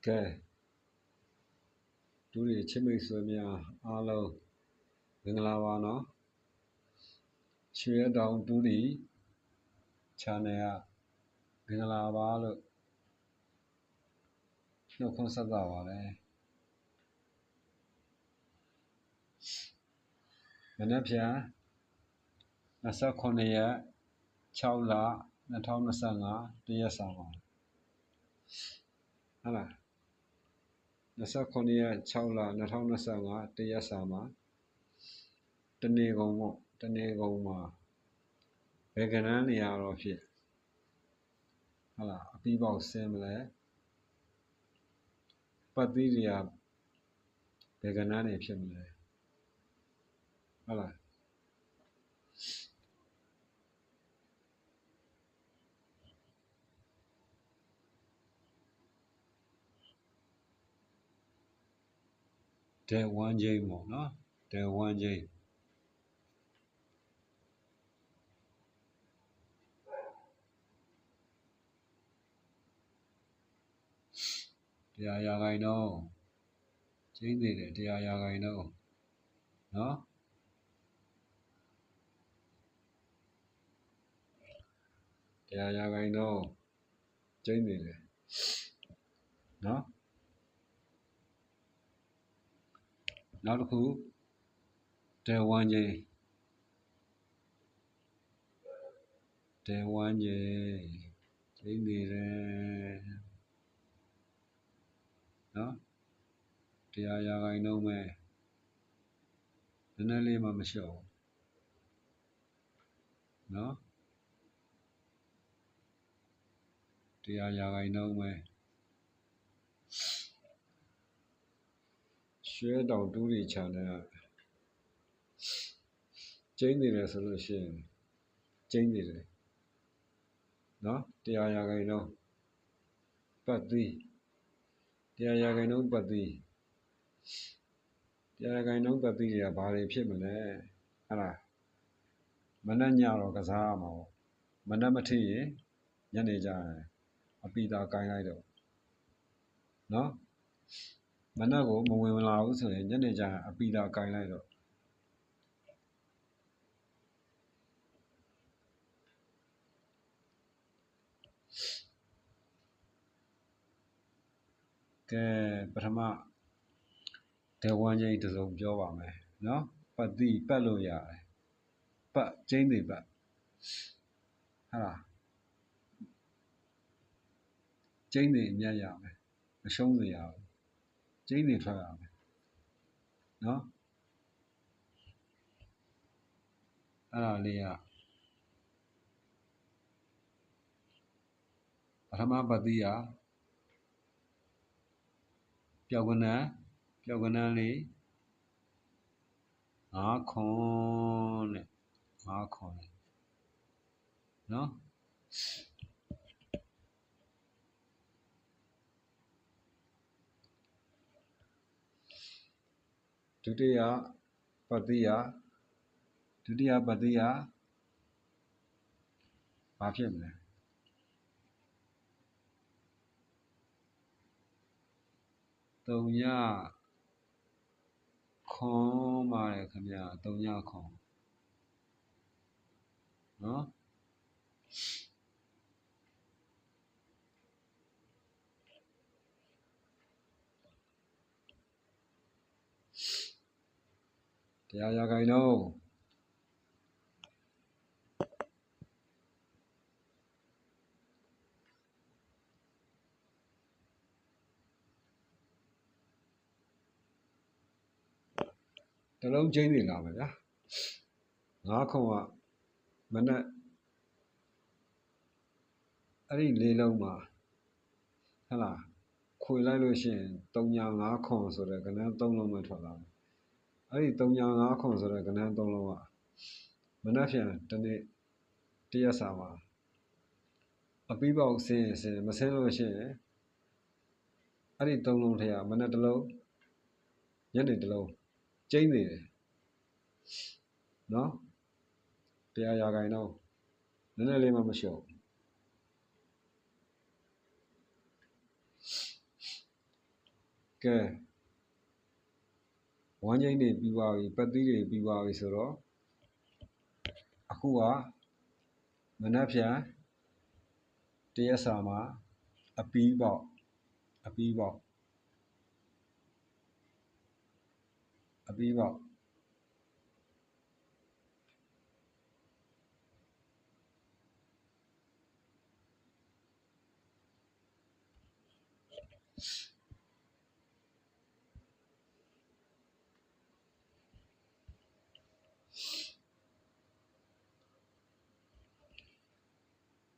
ကဲဒူတွေချစ်မိတ်ဆွေများအားလုံးမင်္ဂလာပါနော်ရွှေတောင်ဒူတွေ channel ကမင်္ဂလာပါလို့နှုတ်ခွန်းဆက်တာပါလေမနေ့ဖြန်29ရက်6လ2025တရက်စာပါဟုတ်လား29ရက်6လ2025တရက်စာမှာတနေကုန်ပေါ့တနေကုန်မှာဘယ်ကဏ္ဍနေရာတော့ဖြစ်ဟုတ်လားအပြီးပေါက်ဆင်းမလဲပတ်သီးတွေကဘယ်ကဏ္ဍနေဖြစ်မလဲဟုတ်လားတဲ့ဝမ်းချင်းပေါ့နော်တဲ့ဝမ်းချင်းတရားရာခိုင်နှုန်းကျင်းနေတယ်တရားရာခိုင်နှုန်းနော်တရားရာခိုင်နှုန်းကျင်းနေတယ်နော်နောက်တစ်ခုတဲ့ဝမ်းချင်းတဲ့ဝမ်းချင်းကျင်းနေတယ်နော်တရားရာခိုင်နှုန်းပဲနည်းနည်းလေးမှမလျှော့နော်တရားရာခိုင်နှုန်းပဲရွှေတောင်ဒူတွေ channel ကျင်းနေတယ်ဆိုလို့ရှိရင်ကျင်းနေတယ်နော်တရားရာခိုင်နှုန်းပတ်သီးတရားရာခိုင်နှုန်းပတ်သီးတရားရာခိုင်နှုန်းပတ်သီးတွေကဘာတွေဖြစ်မလဲဟုတ်လားမနက်ညတော့ကစားရမှာပေါ့မနက်မထိရင်ညနေကျရင်အပီတာကိုင်းလိုက်တော့နော်မနက်ကိုမဝင်လာဘူးဆိုရင်ညနေကျရင်အပီတာကိုင်းလိုက်တော့ကဲပထမဒေဝန်းကြီးတစ်စုံပြောပါမယ်နော်ပတ်သီးပတ်လို့ရတယ်ပတ်ကျင်းနေပတ်ဟုတ်လားကျင်းနေအမြတ်ရမယ်မရှုံးစေရဘူးကျင်းနေထွက်ရမယ်နော်အဲ့ဒါလေးကပထမပတ်သီးကပျောက်ကနန်းလေး5ခွန်နဲ့5ခွန်နော်ဒုတိယပတ်သီးကဘာဖြစ်မလဲ3ညခွန်ပါတယ်ခင်ဗျာ3ညခွန်နော်တရားရာခိုင်နှုန်းတလုံးချင်းနေလာမယ်ဗျာ5ခွန်ကမနက်အဲ့ဒီလေးလုံးမှာဟလာခွေလိုက်လို့ရှိရင်3ည5ခွန်ဆိုတဲ့ကဏ္ဍ3လုံးပဲထွက်လာတယ်အဲ့ဒီ3ည5ခွန်ဆိုတဲ့ကဏ္ဍ3လုံးကမနက်ဖြန်တနေ့တရက်စာမှာအပြီးပေါက်ဆင်းမဆင်းလို့ရှိရင်အဲ့ဒီ3လုံးထဲကမနက်တစ်လုံးညနေတစ်လုံးကျင်းနေတယ်နော်တရားရာခိုင်နှုန်းနည်းနည်းလေးမှမလျှော့ ကဲဝမ်းကျိန်းတွေပြီးသွားပြီပတ်သီးတွေပြီးသွားပြီဆိုတော့အခုကမနက်ဖြန်တရက်စာမှာအပီးပေါက်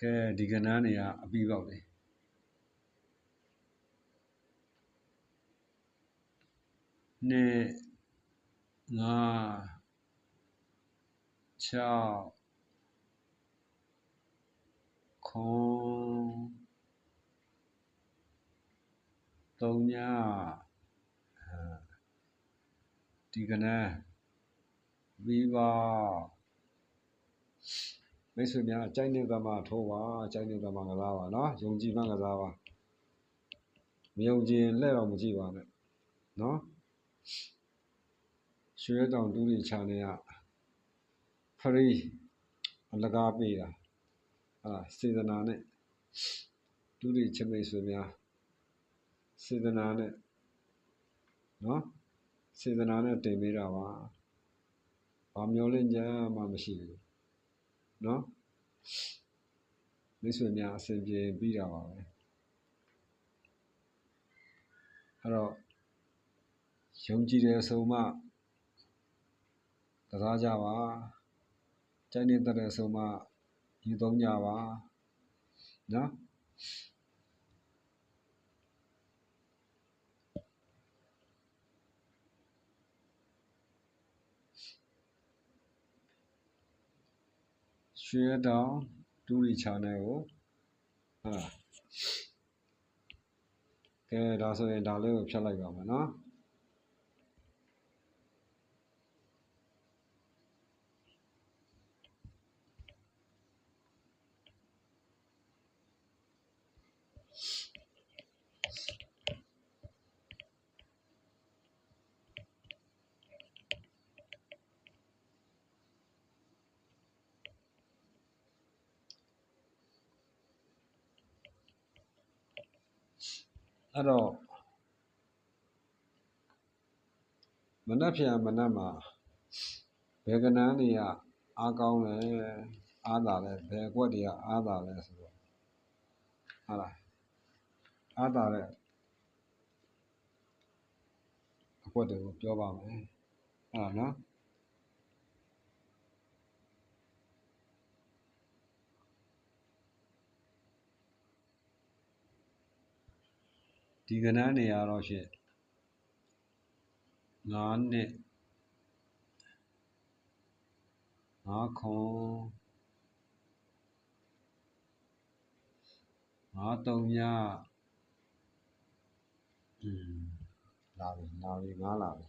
ကဲဒီကဏ္ဍတွေကအပီးပေါက်တယ်2 5 6 9 3ညဒီကဏ္ဍပြီးပါမိတ်ဆွေများကြိုက်နေတဲ့မှာထိုးပါကြိုက်နေတဲ့မှာကစားပါနော်ယုံကြည်မှကစားပါမယုံကြည်ရင်လှဲ့တော့မကြည့်ပါနဲ့နော်ရွှေတောင်တူးတွေချာနေရဖရီးအလကားပေးတာစေတနာနဲ့တူးတွေချမိတ်ဆွေများစေတနာနဲ့နော်စေတနာနဲ့တင်ပေးတာပါဘာမျောလင့်ချက်မှမရှိဘူးနော်မိတ်ဆွေများအစဉ်ပြေပြီးတာပါပဲအဲ့တော့ယုံကြည်တယ်ဆိုမှကစားကြပါကြိုက်နေတတ်တယ်ဆိုမှယူသုံးကြပါနော်ရွှေတောင်တူရီ channel ကိုကဲဒါဆိုရင်ဒါလေးကိုဖြတ်လိုက်ပါမယ်နော်အဲ့တော့မနက်ဖြန်မနက်မှာဘယ်ကဏ္ဍတွေကအားကောင်းလဲအားသာလဲဘယ်အကွက်တွေကအားသာလဲဆိုတော့အားသာတဲ့အကွက်တွေကိုပြောပါမယ်နော်ဒီကဏ္ဍတွေကတော့ဖြင့်9နှစ်5ခွန်5 3ညလာပြီ5လာပြီ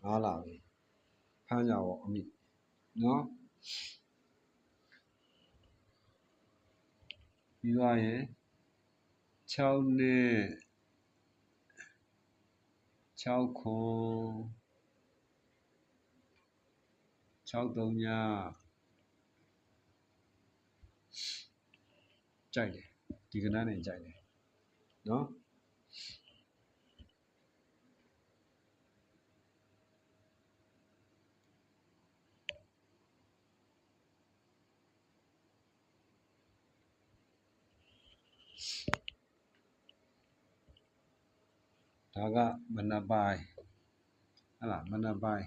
5လာပြီဖမ်းကြပါအမိနော်ပြီးသွားရင်6နှစ်6ခွန်6 3ညကြိုက်တယ်ဒီကဏ္ဍနဲ့ကြိုက်တယ်နော်ဒါကမနက်ပိုင်းမနက်ပိုင်း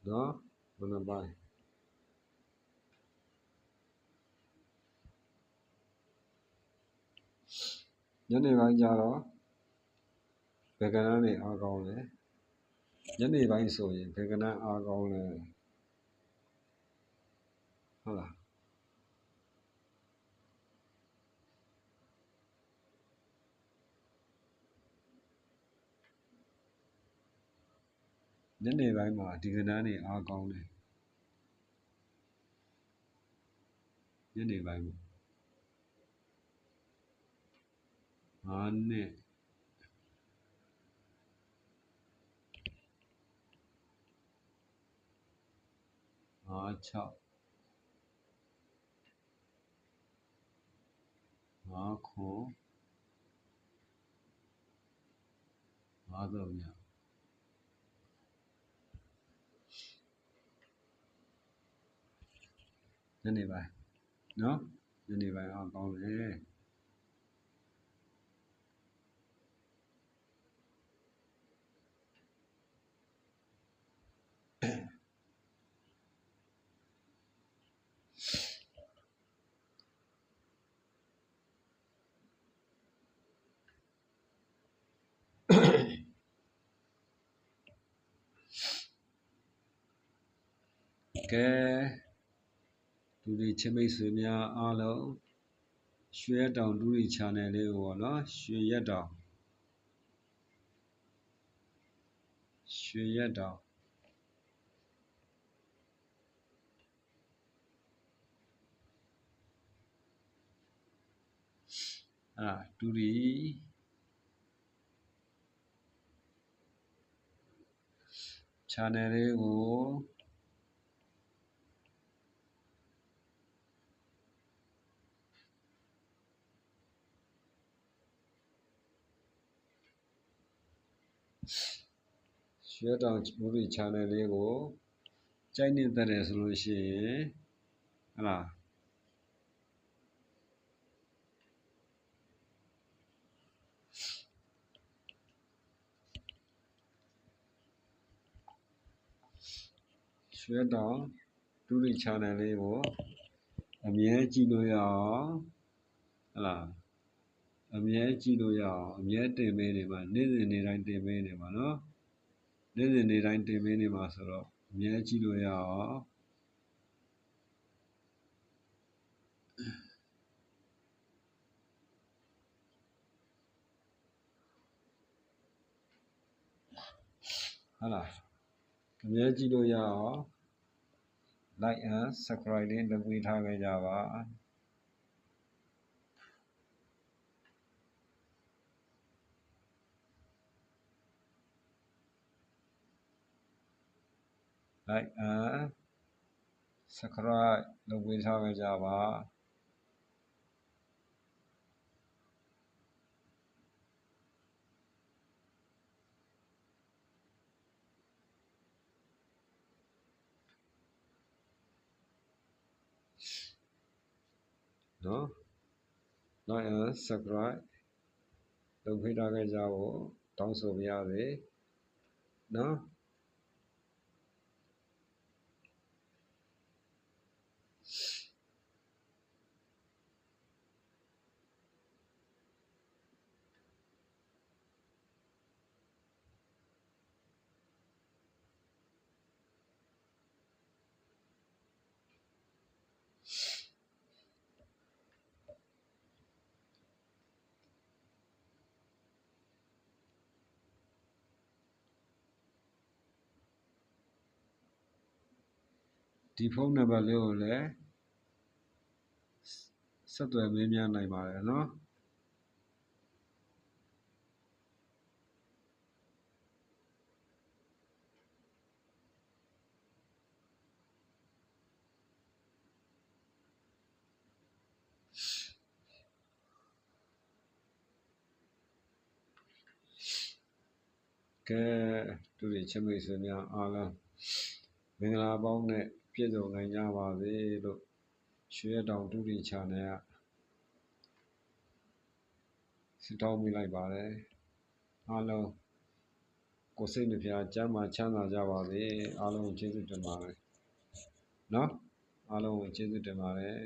နော်မနက်ပိုင်းညနေပိုင်းကျတော့ဘယ်ကဏ္ဍတွေအားကောင်းလဲညနေပိုင်းဆိုရင်ဘယ်ကဏ္ဍအားကောင်းလဲ ညနေပိုင်းမှာဒီကဏ္ဍနေအားကောင်းတယ်ညနေပိုင်းမှာ9နဲ့6 5ခွန်5သုံးညညနေပိုင်းနော်ညနေပိုင်းအားကောင်းတယ်ကဲလူတွေချင်းမိတ်ဆွေများအားလုံးရွှေရက်တောင်ဒူရီ channel လေးကိုပေါ့နော်ရွှေရက်တောင်ဒူရီ channel လေးကိုရွှေတောင်ဒူရီ channel လေးကိုကြိုက်နေတဲ့တယ်ဆိုလို့ရှိရင်ရွှေတောင်ဒူရီ channel လေးကိုအမြဲကြည့်လို့ရအောင်အမြဲကြည့်လို့ရအောင်အမြဲတင်ပေးနေမှာနေ့စဉ်နေ့တိုင်းတင်ပေးနေမှာနော်နေ့စဉ်နေ့တိုင်းတင်ပေးနေမှာဆိုတော့အမြဲကြည့်လို့ရအောင်အမြဲကြည့်လို့ရအောင် like and subscribe လေးလုပ်ပေးထားခဲ့ကြပါlike and subscribe လုပ်ပေးထားခဲ့ကြပါနော် like and subscribe လုပ်ပေးထားခဲ့ကြဖို့တောင်းဆိုပါရစေနော်ဒီဖုန်းနံပါတ်လေးကိုလည်းဆက်သွယ်မေးမြန်းနိုင်ပါတယ်နော်ကဲသူတွေချစ်မိတ်ဆွေများအားလုံးမင်္ဂလာပေါင်းနဲ့ပြည့်စုံနိုင်ကြပါစေလို့ရွှေတောင်ဒူရီ channel ကဆုတောင်းပေးလိုက်ပါတယ်အားလုံးကိုယ်စိတ်နှပြကျမ်းမာချမ်းသာကြပါစေအားလုံးကျေးဇူးတင်ပါတယ်နော်အားလုံးကျေးဇူးတင်ပါတယ်